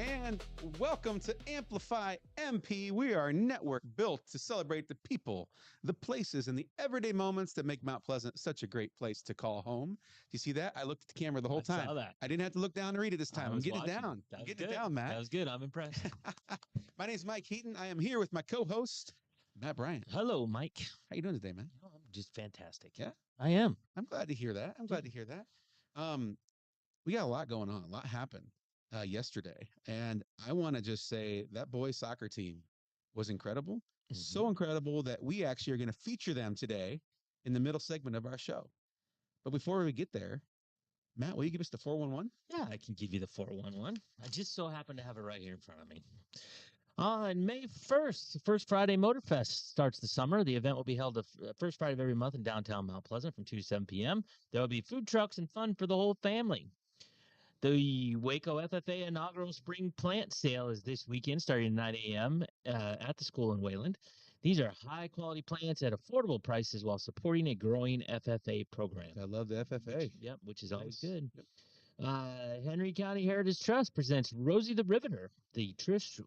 and welcome to Amplify MP. We are a network built to celebrate the people, the places, and the everyday moments that make Mount Pleasant such a great place to call home. Do you see that? I looked at the camera the whole time. I saw that. I didn't have to look down to read it this time. I'm getting it down. That I'm was getting good. it down, Matt. That was good. I'm impressed. My name is Mike Heaton. I am here with my co-host, Matt Bryant. Hello, Mike. How you doing today, man? Oh, I'm just fantastic. Yeah? I am. I'm glad to hear that. We got a lot going on. A lot happened yesterday. And I want to just say that boys soccer team was incredible. Mm-hmm. So incredible that we actually are going to feature them today in the middle segment of our show. But before we get there, Matt, will you give us the 411? Yeah, I can give you the 411. I just so happen to have it right here in front of me. On May 1st, the First Friday Motorfest starts the summer. The event will be held the first Friday of every month in downtown Mount Pleasant from 2 to 7 p.m. There will be food trucks and fun for the whole family. The Waco FFA inaugural spring plant sale is this weekend starting at 9 a.m. At the school in Wayland. These are high-quality plants at affordable prices while supporting a growing FFA program. I love the FFA. Which is always good. Yep. Henry County Heritage Trust presents Rosie the Riveter, the Trish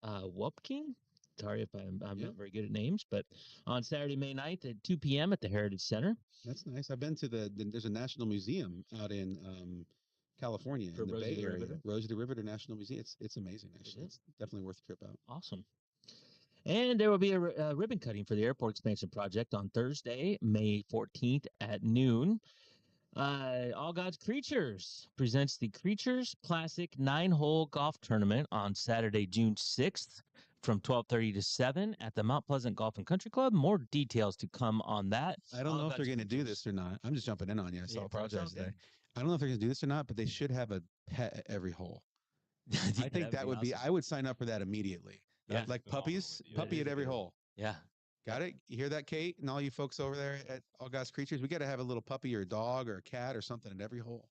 Wupking. Sorry if I'm not very good at names, but on Saturday, May 9th at 2 p.m. at the Heritage Center. That's nice. I've been to there's a national museum out in California, in the Bay Area. Rosie the Riveter National Museum. It's amazing, actually. It's definitely worth a trip out. Awesome. And there will be a ribbon cutting for the airport expansion project on Thursday, May 14th at noon. All God's Creatures presents the Creatures Classic 9-hole golf tournament on Saturday, June 6th from 12:30 to 7 at the Mount Pleasant Golf and Country Club. More details to come on that. I don't know if they're going to do this or not. I'm just jumping in on you. I saw a project today. I don't know if they're going to do this or not, but they should have a pet at every hole. I think that would be awesome. I would sign up for that immediately. Yeah. Like puppies, puppy at every hole. Yeah. Got it? You hear that, Kate? And all you folks over there at All God's Creatures, we got to have a little puppy or a dog or a cat or something at every hole.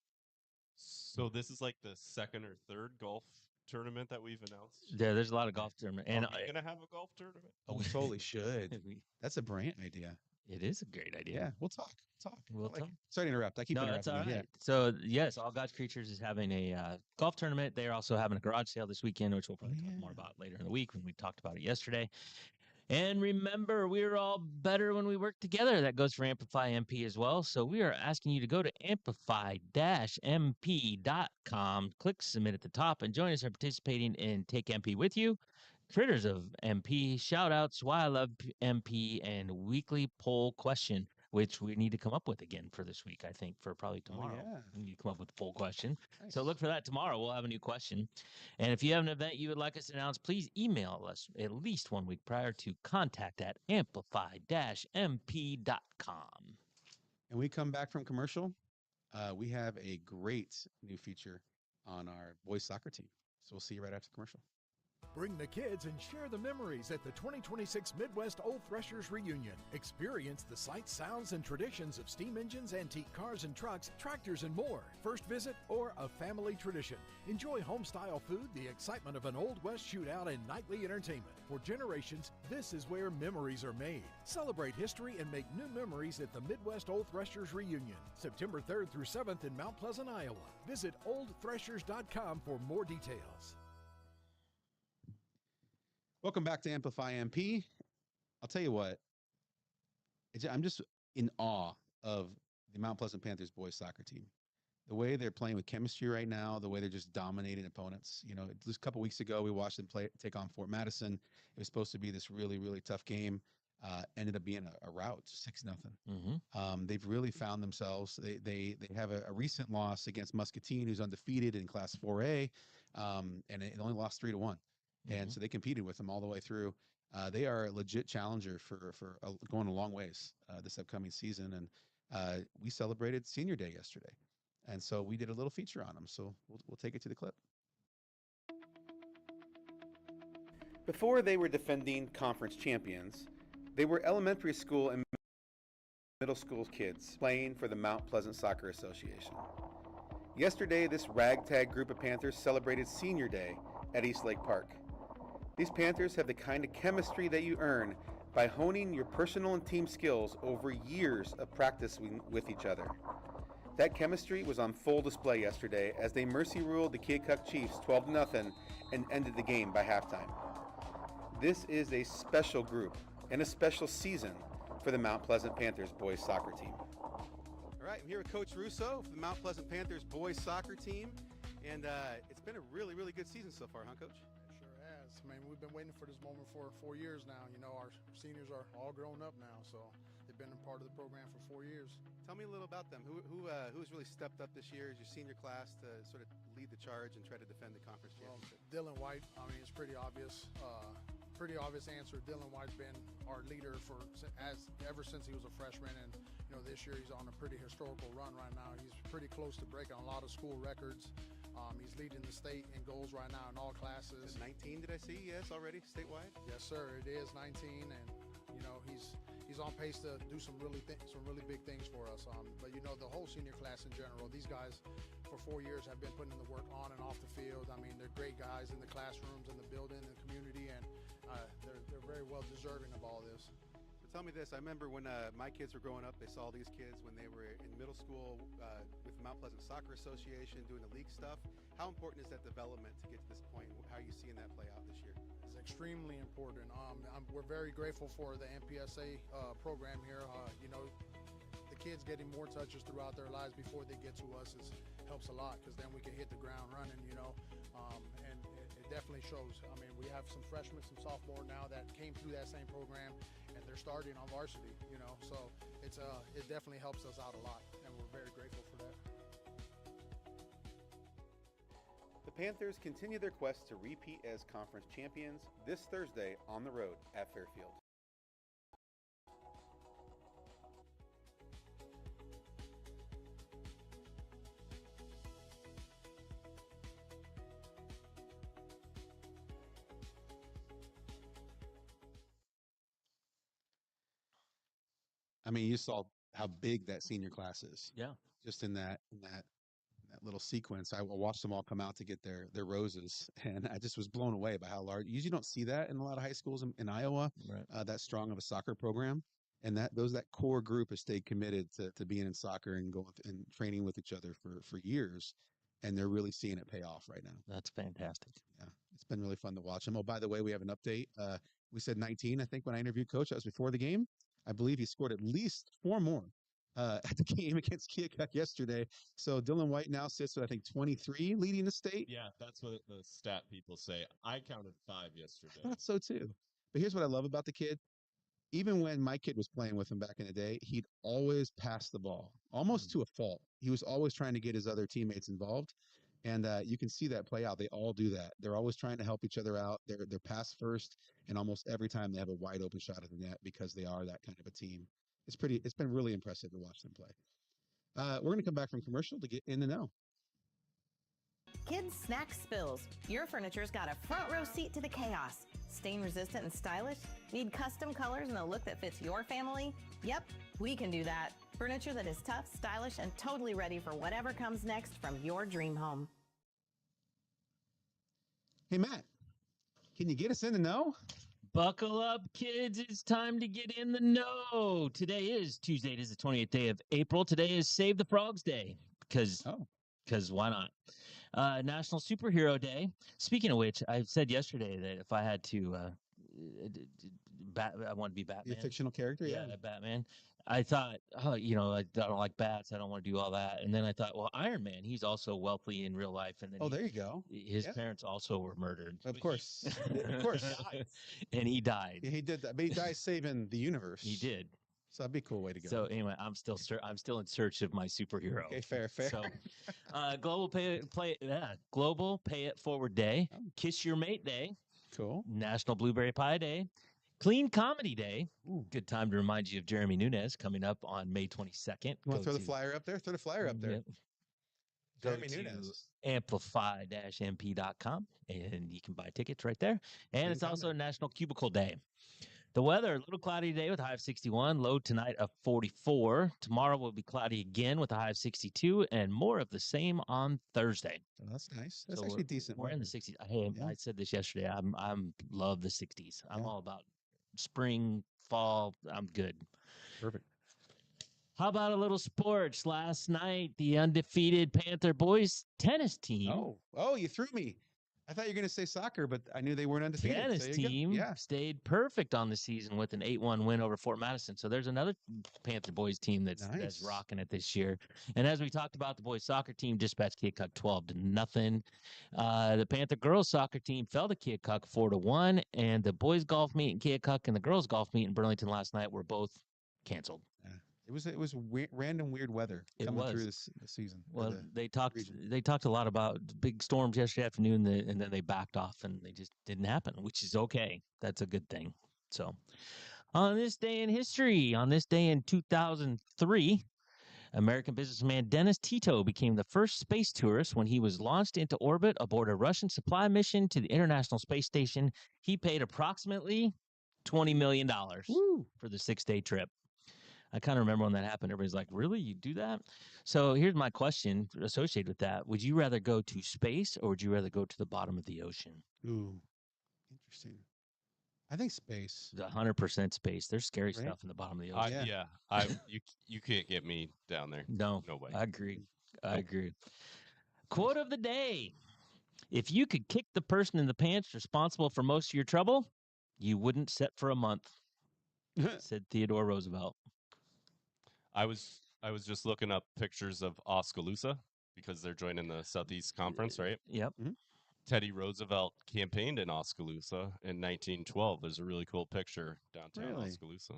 So this is like the second or third golf tournament that we've announced? Yeah, there's a lot of golf tournaments. And are we going to have a golf tournament? Oh, we totally should. That's a brilliant idea. It is a great idea. Yeah, we'll talk. We'll talk. Sorry to interrupt. I keep interrupting. That's all right. Yeah. So, yes, All God's Creatures is having a golf tournament. They're also having a garage sale this weekend, which we'll probably talk more about later in the week when we talked about it yesterday. And remember, we're all better when we work together. That goes for Amplify MP as well. So we are asking you to go to amplify-mp.com, click submit at the top, and join us in participating in Take MP with You, Critters of MP, shout-outs, Why I Love MP, and weekly poll question, which we need to come up with again for this week, I think, for probably tomorrow. Oh, yeah. We need to come up with a poll question. Nice. So look for that tomorrow. We'll have a new question. And if you have an event you would like us to announce, please email us at least 1 week prior to contact@amplify-mp.com. And we come back from commercial. We have a great new feature on our boys soccer team. So we'll see you right after commercial. Bring the kids and share the memories at the 2026 Midwest Old Threshers Reunion. Experience the sights, sounds, and traditions of steam engines, antique cars and trucks, tractors, and more. First visit or a family tradition. Enjoy home-style food, the excitement of an Old West shootout, and nightly entertainment. For generations, this is where memories are made. Celebrate history and make new memories at the Midwest Old Threshers Reunion. September 3rd through 7th in Mount Pleasant, Iowa. Visit oldthreshers.com for more details. Welcome back to Amplify MP. I'll tell you what, I'm just in awe of the Mount Pleasant Panthers boys soccer team. The way they're playing with chemistry right now, the way they're just dominating opponents. You know, just a couple weeks ago, we watched them take on Fort Madison. It was supposed to be this really, really tough game. Ended up being a rout, 6-0. Mm-hmm. They've really found themselves. They have a recent loss against Muscatine, who's undefeated in Class 4A, and it only lost 3-1. And so they competed with them all the way through. They are a legit challenger for going a long ways this upcoming season. And we celebrated Senior Day yesterday. And so we did a little feature on them. So we'll take it to the clip. Before they were defending conference champions, they were elementary school and middle school kids playing for the Mount Pleasant Soccer Association. Yesterday, this ragtag group of Panthers celebrated Senior Day at East Lake Park. These Panthers have the kind of chemistry that you earn by honing your personal and team skills over years of practice with each other. That chemistry was on full display yesterday as they mercy ruled the Keokuk Chiefs 12-0 and ended the game by halftime. This is a special group and a special season for the Mount Pleasant Panthers boys soccer team. All right, I'm here with Coach Russo for the Mount Pleasant Panthers boys soccer team, and it's been a really, really good season so far, huh, Coach? It sure has. I mean, we've been waiting for this moment for 4 years now. You know, our seniors are all grown up now, so they've been a part of the program for 4 years. Tell me a little about them. Who's really stepped up this year as your senior class to sort of lead the charge and try to defend the conference championship? Dylan White, I mean, it's pretty obvious. Pretty obvious answer. Dylan White's been our leader ever since he was a freshman, and you know this year he's on a pretty historical run right now. He's pretty close to breaking a lot of school records. He's leading the state in goals right now in all classes. 19, did I see? Yes, already statewide. Yes, sir. It is 19, and you know he's on pace to do some really big things for us. But you know the whole senior class in general, these guys for 4 years have been putting in the work on and off the field. I mean, they're great guys in the classrooms, in the building, in the community, and they're very well deserving of all this. So tell me this. I remember when my kids were growing up, they saw these kids when they were in middle school with the Mount Pleasant Soccer Association doing the league stuff. How important is that development to get to this point? How are you seeing that play out this year? It's extremely important. We're very grateful for the MPSA program here. You know, the kids getting more touches throughout their lives before they get to us helps a lot, because then we can hit the ground running, you know, and it definitely shows. I mean, we have some freshmen, some sophomore now that came through that same program, and they're starting on varsity, you know, so it definitely helps us out a lot, and we're very grateful for that. The Panthers continue their quest to repeat as conference champions this Thursday on the road at Fairfield. I mean, you saw how big that senior class is. Yeah. Just in that little sequence, I watched them all come out to get their roses, and I just was blown away by how large. Usually, don't see that in a lot of high schools in Iowa. Right. That strong of a soccer program, and that core group has stayed committed to being in soccer and going and training with each other for years, and they're really seeing it pay off right now. That's fantastic. Yeah, it's been really fun to watch them. Oh, by the way, we have an update. We said 19, I think, when I interviewed Coach. That was before the game. I believe he scored at least 4 more at the game against Keokuk yesterday. So Dylan White now sits with, I think, 23 leading the state. Yeah, that's what the stat people say. I counted 5 yesterday. I thought so too. But here's what I love about the kid. Even when my kid was playing with him back in the day, he'd always pass the ball, almost to a fault. He was always trying to get his other teammates involved. And you can see that play out. They all do that. They're always trying to help each other out. They're pass first, and almost every time they have a wide open shot at the net because they are that kind of a team. It's been really impressive to watch them play. We're going to come back from commercial to get in the know. Kids snack spills. Your furniture's got a front row seat to the chaos. Stain resistant and stylish? Need custom colors and a look that fits your family? Yep, we can do that. Furniture that is tough, stylish, and totally ready for whatever comes next from your dream home. Hey, Matt, can you get us in the know? Buckle up, kids. It's time to get in the know. Today is Tuesday. It is the 28th day of April. Today is Save the Frogs Day because why not? National Superhero Day. Speaking of which, I said yesterday that if I had to, I want to be Batman. Be a fictional character? Yeah, Batman. I thought, I don't like bats. I don't want to do all that. And then I thought, well, Iron Man, he's also wealthy in real life. And then there you go. His parents also were murdered. Of course. Of course. And he died. Yeah, he did that. But he died saving the universe. He did. So that'd be a cool way to go. So anyway, I'm still in search of my superhero. Okay, fair. So, Global Pay It Forward Day, Kiss Your Mate Day, cool. National Blueberry Pie Day, Clean Comedy Day. Ooh. Good time to remind you of Jeremy Nunez coming up on May 22nd. You want to throw the flyer up there? Throw the flyer up there. Yep. Jeremy Go Nunez. to amplify-mp.com and you can buy tickets right there. And it's also National Cubicle Day. The weather, a little cloudy today with a high of 61, low tonight of 44. Tomorrow will be cloudy again with a high of 62, and more of the same on Thursday. Oh, that's nice. That's actually decent. We're in the 60s. Hey, I said this yesterday. I'm love the 60s. I'm all about spring, fall. I'm good. Perfect. How about a little sports? Last night, the undefeated Panther boys tennis team. Oh, you threw me. I thought you were going to say soccer, but I knew they weren't undefeated. Tennis So you go. team Yeah. stayed perfect on the season with an 8-1 win over Fort Madison. So there's another Panther boys team that's Nice. rocking it this year. And as we talked about, the boys soccer team dispatched Keokuk 12-0. The Panther girls soccer team fell to Keokuk 4-1, and the boys golf meet in Keokuk and the girls golf meet in Burlington last night were both canceled. Yeah. It was random weird weather It coming was. through this season. Well, the they talked region. a lot about big storms yesterday afternoon, and then they backed off, and they just didn't happen, which is okay. That's a good thing. So, on this day in history, on this day in 2003, American businessman Dennis Tito became the first space tourist when he was launched into orbit aboard a Russian supply mission to the International Space Station. He paid approximately $20 million for the 6-day trip. I kind of remember when that happened. Everybody's like, really? You do that? So here's my question associated with that. Would you rather go to space or would you rather go to the bottom of the ocean? Ooh, interesting. I think space. 100% space. There's scary Right? stuff in the bottom of the ocean. Yeah. You can't get me down there. No way. I agree. I Nope. agree. Quote of the day. If you could kick the person in the pants responsible for most of your trouble, you wouldn't set for a month, said Theodore Roosevelt. I was just looking up pictures of Oskaloosa because they're joining the Southeast Conference, right? Yep. Teddy Roosevelt campaigned in Oskaloosa in 1912. There's a really cool picture downtown Really? Oskaloosa.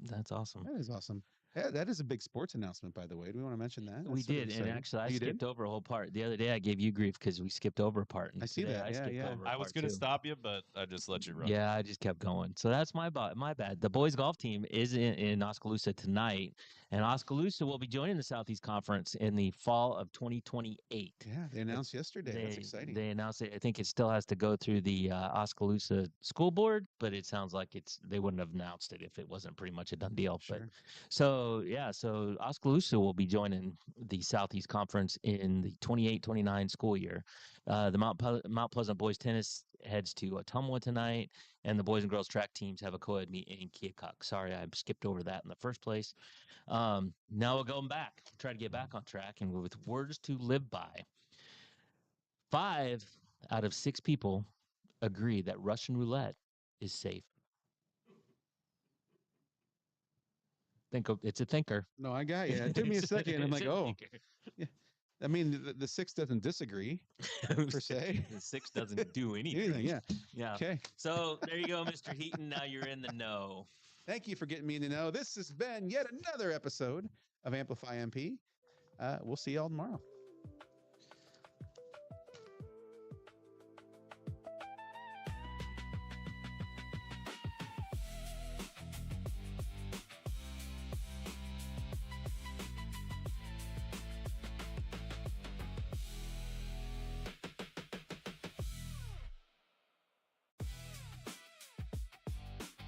That's awesome. That is awesome. Yeah, that is a big sports announcement, by the way. Do we want to mention that? We That's sort of did, and exciting. actually, I Oh, you did? skipped over a whole part. The other day, I gave you grief because we skipped over a part. And I see today that. I Yeah, skipped yeah. over a I was part, going to too. stop you, but I just let you run. Yeah, I just kept going. So that's my bad. The boys golf team is in Oskaloosa tonight, and Oskaloosa will be joining the Southeast Conference in the fall of 2028. Yeah, they announced yesterday. That's exciting. They announced it. I think it still has to go through the Oskaloosa School Board, but it sounds like they wouldn't have announced it if it wasn't pretty much a done deal. Sure. But so Oskaloosa will be joining the Southeast Conference in the 28-29 school year. The Mount Pleasant boys tennis heads to Ottumwa tonight, and the boys and girls track teams have a co-ed meet in Keokuk. Sorry, I skipped over that in the first place. Now we're going back, try to get back on track, and with words to live by. 5 out of 6 people agree that Russian roulette is safe. It's a thinker. No, I got you. It took me a second. I'm like, It's a oh. thinker. Yeah. I mean, the 6 doesn't disagree per se. The 6 doesn't do anything. Anything, yeah. Yeah. Okay. So there you go, Mr. Heaton. Now you're in the know. Thank you for getting me in the know. This has been yet another episode of Amplify MP. We'll see y'all tomorrow.